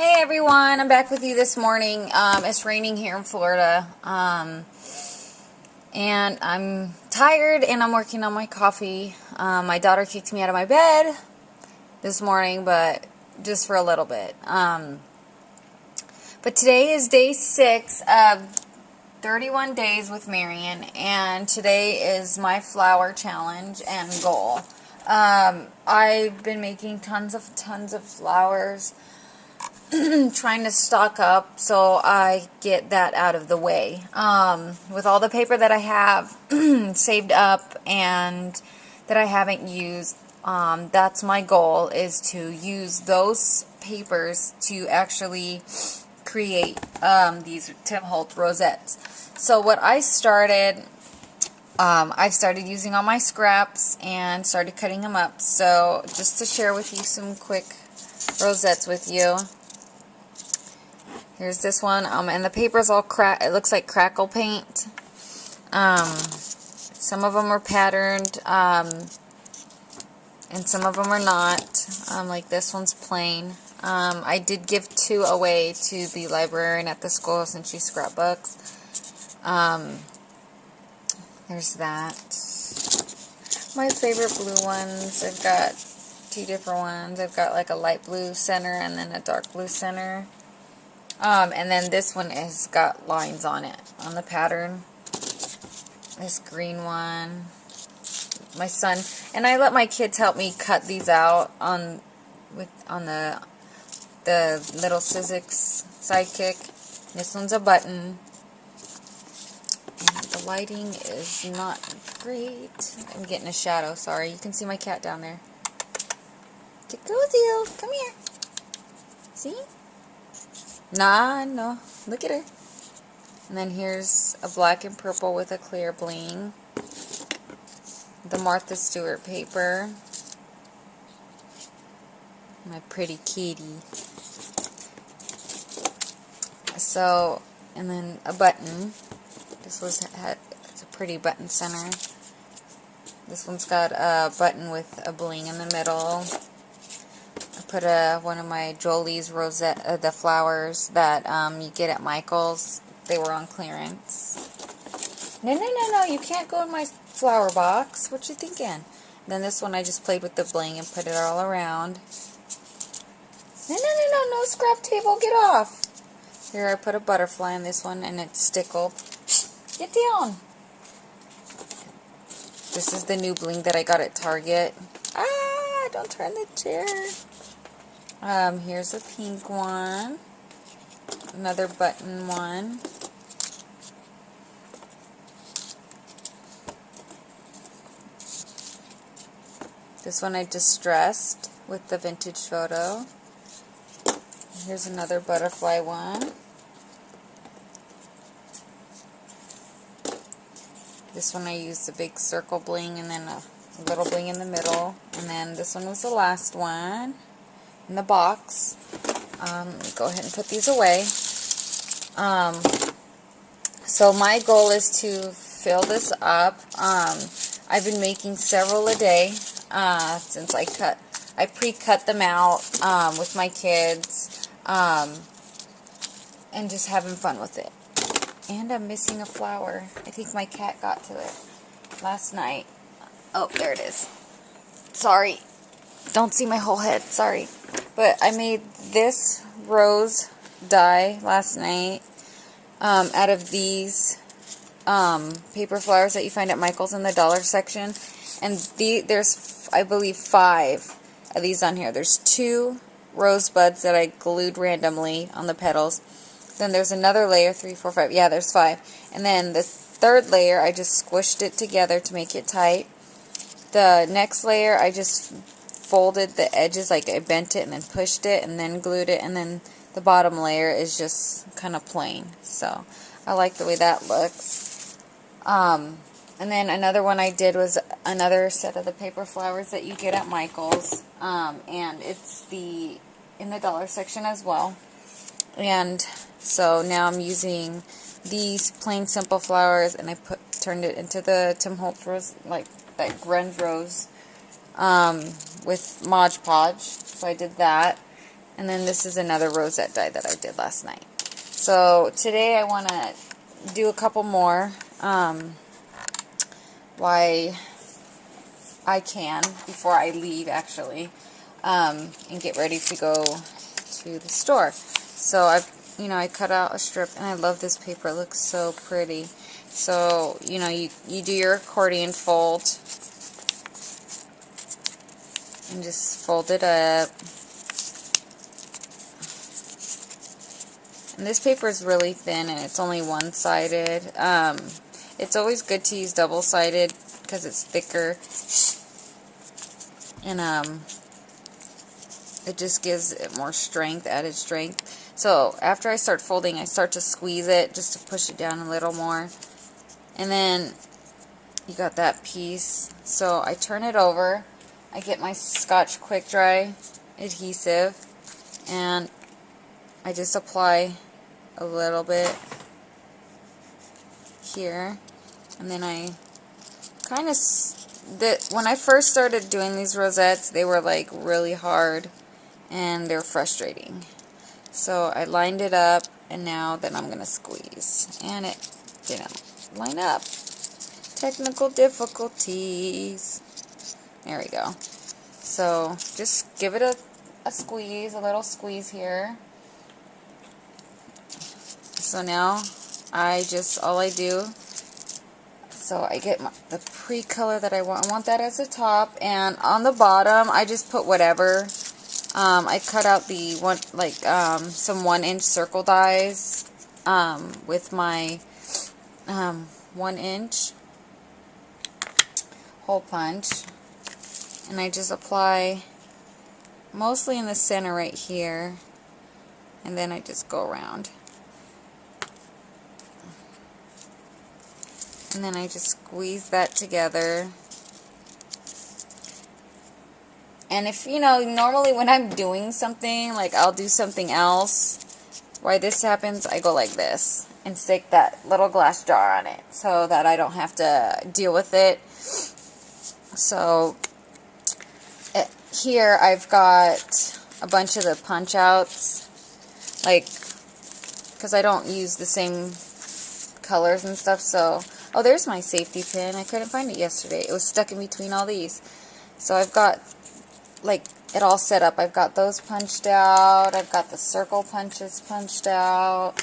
Hey everyone, I'm back with you this morning. It's raining here in Florida, and I'm tired and I'm working on my coffee. My daughter kicked me out of my bed this morning, but just for a little bit. But today is day 6 of 31 days with Marion, and today is my flower challenge and goal. I've been making tons of flowers, trying to stock up so I get that out of the way. With all the paper that I have saved up and that I haven't used, that's my goal, is to use those papers to actually create these Tim Holtz rosettes. So what I started using all my scraps and started cutting them up. So just to share with you some quick rosettes with you. Here's this one, and the paper's all it looks like crackle paint. Some of them are patterned, and some of them are not. Like this one's plain. I did give 2 away to the librarian at the school since she scrapbooks. There's that. My favorite blue ones, I've got 2 different ones. I've got like a light blue center and then a dark blue center. And then this one has got lines on it, on the pattern. This green one. My son, and I let my kids help me cut these out on the little Sizzix Sidekick. This one's a button. And the lighting is not great. I'm getting a shadow, sorry. You can see my cat down there. Get Rosio, come here. See? Nah, no. Look at her. And then here's a black and purple with a clear bling. The Martha Stewart paper. My pretty kitty. So, and then a button. This it's a pretty button center. This one's got a button with a bling in the middle. I put one of my Jolie's rosette, the flowers that you get at Michael's. They were on clearance. No, you can't go in my flower box. What you thinking? Then this one I just played with the bling and put it all around. No, scrap table, get off. Here I put a butterfly in this one and it's stickled. Get down. This is the new bling that I got at Target. Ah, don't turn the chair. Here's a pink one. Another button one. This one I distressed with the vintage photo. Here's another butterfly one. This one I used a big circle bling and then a little bling in the middle. And then this one was the last one in the box. Go ahead and put these away. So my goal is to fill this up. I've been making several a day since I pre-cut them out with my kids, and just having fun with it. And I'm missing a flower. I think my cat got to it last night. Oh, there it is. Sorry. Don't see my whole head. Sorry. But I made this rose dye last night out of these paper flowers that you find at Michael's in the dollar section. And there's, I believe, 5 of these on here. There's 2 rosebuds that I glued randomly on the petals. Then there's another layer, 3, 4, 5. Yeah, there's 5. And then the 3rd layer, I just squished it together to make it tight. The next layer, I just folded the edges, like I bent it and then pushed it and then glued it. And then the bottom layer is just kind of plain. So I like the way that looks. And then another one I did was another set of the paper flowers that you get at Michael's. And it's in the dollar section as well. And so now I'm using these plain simple flowers, and I turned it into the Tim Holtz rose, like that grunge rose, with Mod Podge. So I did that. And then this is another rosette die that I did last night. So today I want to do a couple more while I can, before I leave actually, and get ready to go to the store. So I cut out a strip, and I love this paper. It looks so pretty. So, you do your accordion fold, and just fold it up. And this paper is really thin, and it's only one-sided. It's always good to use double-sided because it's thicker, and it just gives it more strength, added strength. So after I start folding, I start to squeeze it just to push it down a little more. And then you got that piece. So I turn it over. I get my Scotch Quick Dry adhesive, and I just apply a little bit here, and then I kind of, when I first started doing these rosettes, they were like really hard and they're frustrating. So I lined it up, and now then I'm gonna squeeze, and it didn't line up. Technical difficulties. There we go. So just give it a squeeze, a little squeeze here. So now all I do, so I get the pre-color that I want. I want that as the top, and on the bottom I just put whatever. I cut out the some 1-inch circle dies with my 1-inch hole punch, and I just apply mostly in the center right here, and then I just go around. And then I just squeeze that together. And if, normally when I'm doing something, like I'll do something else, why this happens, I go like this and stick that little glass jar on it so that I don't have to deal with it. So here I've got a bunch of the punch outs, because I don't use the same colors and stuff. So, oh, there's my safety pin. I couldn't find it yesterday. It was stuck in between all these. So I've got it all set up. I've got those punched out. I've got the circle punches punched out.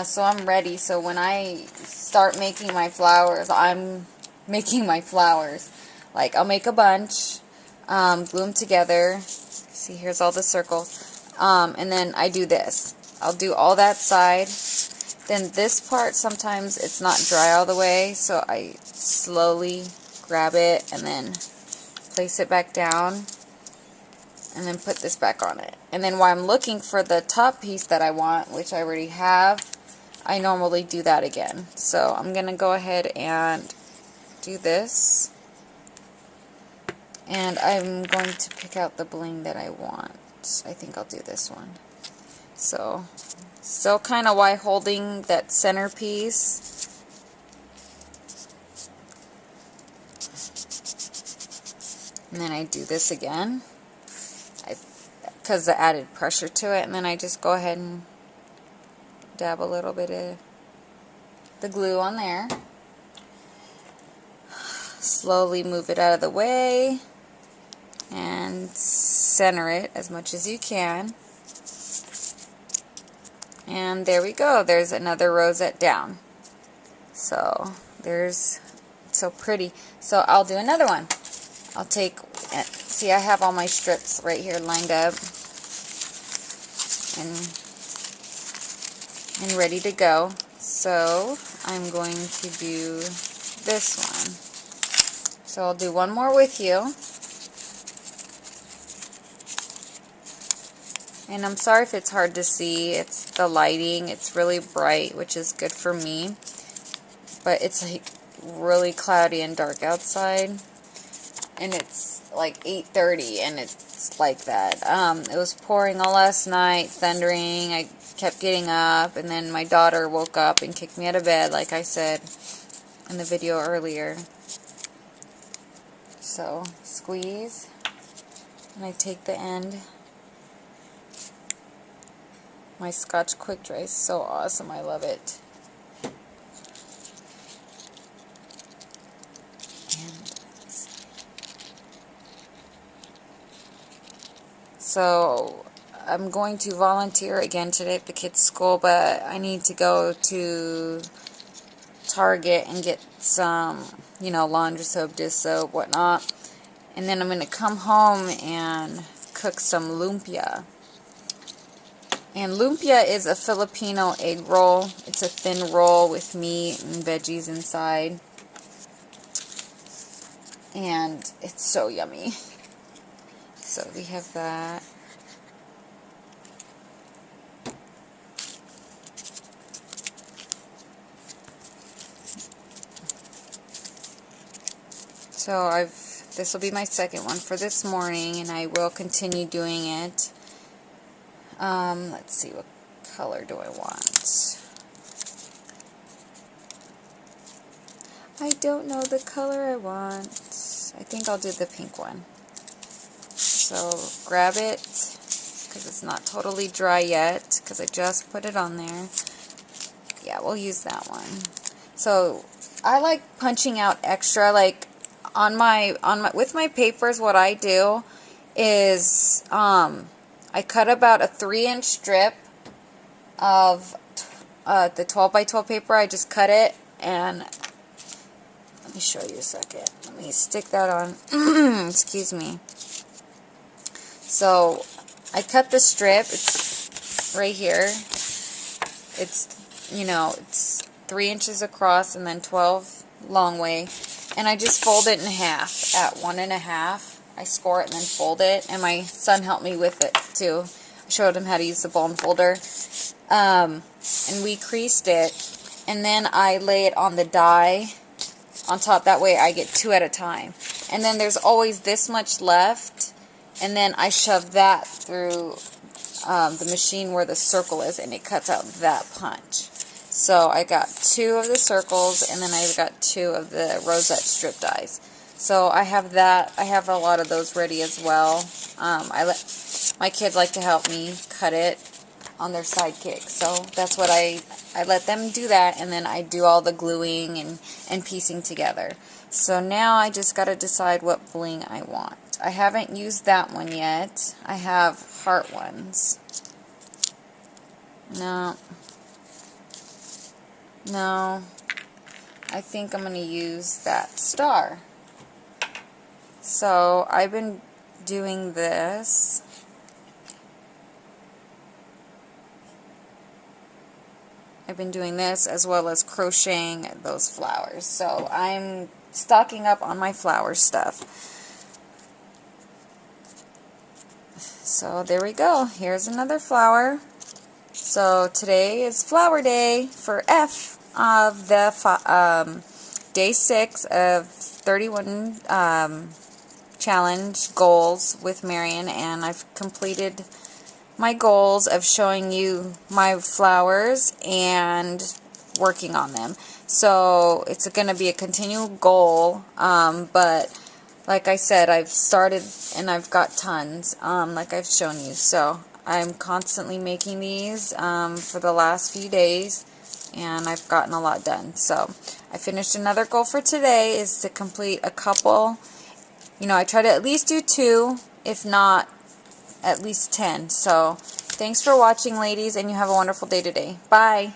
So I'm ready. So when I start making my flowers, I'm making my flowers. I'll make a bunch, glue them together. See, here's all the circles. And then I do this. I'll do all that side. Then this part, sometimes it's not dry all the way, so I slowly grab it and then place it back down, and then put this back on it. And then while I'm looking for the top piece that I want, which I already have, I normally do that again. So I'm going to go ahead and do this. And I'm going to pick out the bling that I want. I think I'll do this one. So, still kind of while holding that center piece. And then I do this again, because the added pressure to it. And then I just go ahead and dab a little bit of the glue on there. Slowly move it out of the way and center it as much as you can. And there we go. There's another rosette down. So it's so pretty. So I'll do another one. I'll take, see, I have all my strips right here lined up and ready to go. So I'm going to do this one. So I'll do one more with you. And I'm sorry if it's hard to see. It's the lighting. It's really bright, which is good for me. But it's really cloudy and dark outside. And it's 8:30, and it's like that. It was pouring all last night, thundering. I kept getting up, and then my daughter woke up and kicked me out of bed, like I said in the video earlier. So, squeeze. And I take the end My Scotch Quick Dry is so awesome. I love it. So I'm going to volunteer again today at the kids' school, but I need to go to Target and get some, you know, laundry soap, dish soap, whatnot. And then I'm going to come home and cook some lumpia. And lumpia is a Filipino egg roll. It's a thin roll with meat and veggies inside. And it's so yummy. So we have that. So this will be my second one for this morning, and I will continue doing it. Let's see, what color do I want? I don't know the color I want. I think I'll do the pink one. So grab it, because it's not totally dry yet, because I just put it on there. Yeah, we'll use that one. So I like punching out extra, like with my papers. What I do is I cut about a 3-inch strip of the 12 by 12 paper. I just cut it, and let me show you a second. Let me stick that on. Excuse me. So I cut the strip. It's right here. It's, you know, it's 3 inches across and then 12 long way. And I just fold it in half at 1.5. I score it and then fold it. And my son helped me with it too. I showed him how to use the bone folder. And we creased it. And then I lay it on the die on top. That way I get 2 at a time. And then there's always this much left. And then I shove that through the machine where the circle is, and it cuts out that punch. So I got 2 of the circles, and then I've got 2 of the rosette strip dies. So I have that. I have a lot of those ready as well. My kids like to help me cut it on their sidekick. So that's what I let them do that, and then I do all the gluing and piecing together. So now I just got to decide what bling I want. I haven't used that one yet. I have heart ones. No. I think I'm going to use that star. So I've been doing this. I've been doing this as well as crocheting those flowers. So I'm stocking up on my flower stuff. So there we go. Here's another flower. So today is flower day for F of the day 6 of 31 challenge goals with Marion, and I've completed my goals of showing you my flowers and working on them. So it's going to be a continual goal, but like I said, I've started and I've got tons, like I've shown you. So I'm constantly making these for the last few days, and I've gotten a lot done. So I finished another goal for today is to complete a couple. You know, I try to at least do 2, if not at least 10. So thanks for watching, ladies, and you have a wonderful day today. Bye.